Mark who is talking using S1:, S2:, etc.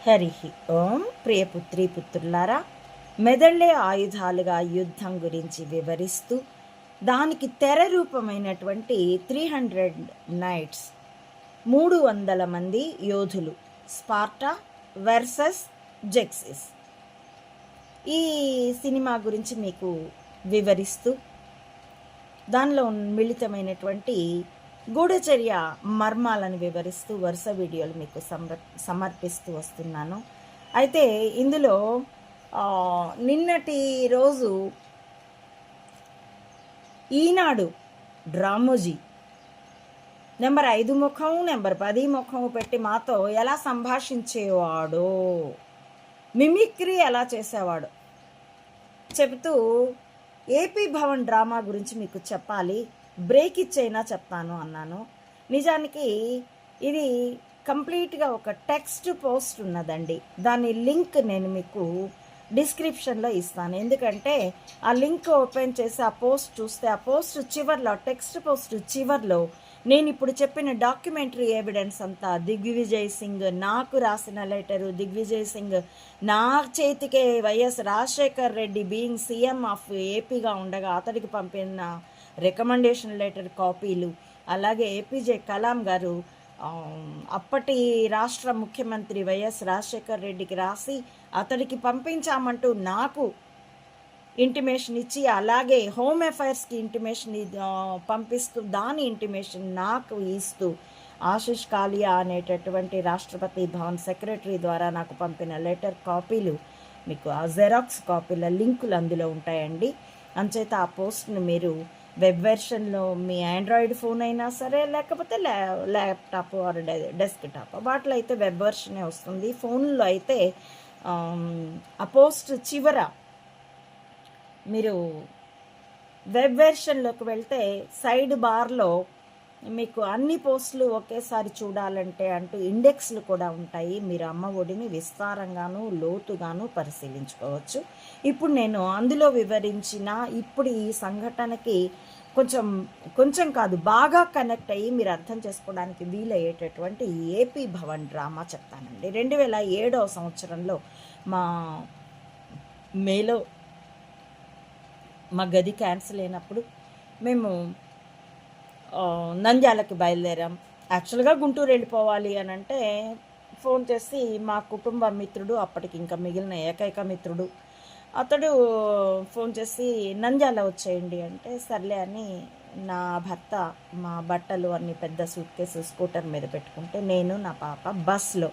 S1: హరి ఓం. ప్రియపుత్రి పుత్రులారా, మెదళ్లే ఆయుధాలుగా యుద్ధం గురించి వివరిస్తూ దానికి తెర రూపమైనటువంటి 300 నైట్స్, 300 మంది యోధులు, స్పార్టా వర్సెస్ జెక్సిస్, ఈ సినిమా గురించి మీకు వివరిస్తూ దానిలో మిళితమైనటువంటి గూఢచర్య మర్మాలను వివరిస్తూ వరుస వీడియోలు మీకు సమర్పిస్తూ వస్తున్నాను. అయితే ఇందులో నిన్నటి రోజు ఈనాడు డ్రామోజీ నెంబర్ 5 ముఖం, నెంబర్ 10 ముఖం పెట్టి మాతో ఎలా సంభాషించేవాడో, మిమిక్రీ ఎలా చేసేవాడో చెబుతూ ఏపీ భవన్ డ్రామా గురించి మీకు చెప్పాలి, బ్రేక్ ఇచ్చైనా చెప్తాను అన్నాను. నిజానికి ఇది కంప్లీట్గా ఒక టెక్స్ట్ పోస్ట్ ఉన్నదండి. దాని లింక్ నేను మీకు డిస్క్రిప్షన్లో ఇస్తాను. ఎందుకంటే ఆ లింక్ ఓపెన్ చేసి ఆ పోస్ట్ చూస్తే ఆ పోస్ట్ చివర్లో, టెక్స్ట్ పోస్ట్ చివర్లో నేను ఇప్పుడు చెప్పిన డాక్యుమెంటరీ ఎవిడెన్స్ అంతా, దిగ్విజయ్ సింగ్ నాకు రాసిన లెటరు, దిగ్విజయ్ సింగ్ నా చేతికే YS Rajasekhar Reddy being CM of ఏపీగా ఉండగా అతడికి పంపిన రికమెండేషన్ లెటర్ కాపీలు, అలాగే ఏపీజే కలాం గారు అప్పటి రాష్ట్ర ముఖ్యమంత్రి వైఎస్ రాజశేఖర్ రెడ్డికి రాసి అతడికి పంపించామంటూ నాకు ఇంటిమేషన్ ఇచ్చి, అలాగే హోమ్ అఫైర్స్కి ఇంటిమేషన్ పంపిస్తూ దాని ఇంటిమేషన్ నాకు ఇస్తూ ఆశిష్ కాలియా అనేటటువంటి రాష్ట్రపతి భవన్ సెక్రటరీ ద్వారా నాకు పంపిన లెటర్ కాపీలు మీకు ఆ జెరాక్స్ కాపీల లింకులు అందులో ఉంటాయండి. అంచేత ఆ పోస్ట్ని మీరు వెబ్ వెర్షన్లో మీ ఆండ్రాయిడ్ ఫోన్ అయినా సరే, లేకపోతే ల్యాప్టాప్ ఆర్ డెస్క్టాప్, వాటిలో అయితే వెబ్ వెర్షనే వస్తుంది. ఫోన్లో అయితే ఆ పోస్ట్ చివర మీరు వెబ్ వెర్షన్లోకి వెళ్తే సైడ్ బార్లో మీకు అన్ని పోస్టులు ఒకేసారి చూడాలంటే అంటూ ఇండెక్స్లు కూడా ఉంటాయి. మీరు అమ్మ ఒడిని విస్తారంగాను లోతుగాను పరిశీలించుకోవచ్చు. ఇప్పుడు నేను అందులో వివరించిన ఇప్పుడు ఈ సంఘటనకి కొంచెం కాదు, బాగా కనెక్ట్ అయ్యి మీరు అర్థం చేసుకోవడానికి వీలయ్యేటటువంటి ఏపీ భవన్ డ్రామా చెప్తానండి. 2007వ సంవత్సరంలో మేలో మా గది క్యాన్సిల్ అయినప్పుడు మేము నంద్యాలకి బయలుదేరాం. యాక్చువల్గా గుంటూరు వెళ్ళిపోవాలి అని అంటే ఫోన్ చేసి మా కుటుంబ మిత్రుడు, అప్పటికి ఇంకా మిగిలిన ఏకైక మిత్రుడు, అతడు ఫోన్ చేసి నంద్యాల వచ్చేయండి అంటే సర్లే అని నా భర్త మా బట్టలు అన్ని పెద్ద సూట్ కేసు స్కూటర్ మీద పెట్టుకుంటే నేను నా పాప బస్లో